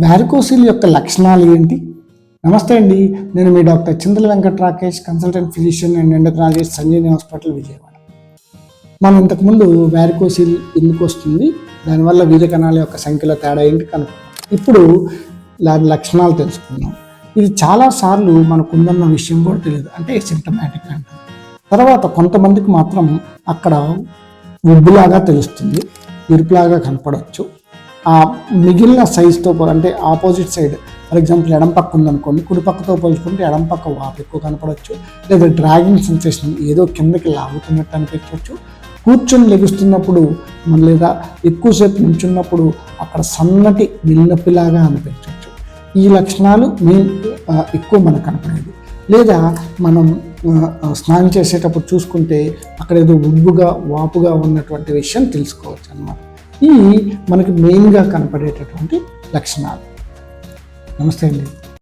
Varicocele యొక్క లక్షణాలు ఏంటి? నమస్తే అండి, నేను మీ doctor Chintala Venkata Rakesh, consultant physician and endocrinologist, Sanjeevani hospital, Vijayawada. మనం ఇంతకుముందు వారికోసిల్ ఎందుకు వస్తుంది, దానివల్ల వీర్య కణాల యొక్క సంఖ్యలో తేడా ఏంటి కనుక్కున్నాం. ఇప్పుడు దాని లక్షణాలు తెలుసుకుందాం. ఇది చాలాసార్లు మనకుందన్న విషయం కూడా తెలియదు, అంటే సింటమాటిక్ అంటారు. తర్వాత కొంతమందికి మాత్రం అక్కడ ఉబ్బులాగా తెలుస్తుంది, ఎరుపులాగా కనపడవచ్చు. ఆ మిగిలిన సైజుతో అంటే ఆపోజిట్ సైడ్, ఫర్ ఎగ్జాంపుల్ ఎడం పక్క ఉందనుకోండి, కుడి పక్కతో పోల్చుకుంటే ఎడం పక్క వాపు ఎక్కువ కనపడవచ్చు, లేదా డ్రాగింగ్ సెన్సేషన్, ఏదో కిందకి లాగుతున్నట్టు అనిపించవచ్చు. కూర్చొని లెగుస్తున్నప్పుడు లేదా ఎక్కువసేపు నిల్చున్నప్పుడు అక్కడ సన్నటి నిల్లపిలాగా అనిపించవచ్చు. ఈ లక్షణాలు ఎక్కువ మనకు కనపడేది. లేదా మనం స్నానం చేసేటప్పుడు చూసుకుంటే అక్కడ ఏదో ఉబ్బుగా వాపుగా ఉన్నటువంటి విషయం తెలుసుకోవచ్చు అన్నమాట. ఇవి మనకి మెయిన్గా కనపడేటటువంటి లక్షణాలు. నమస్తే అండి.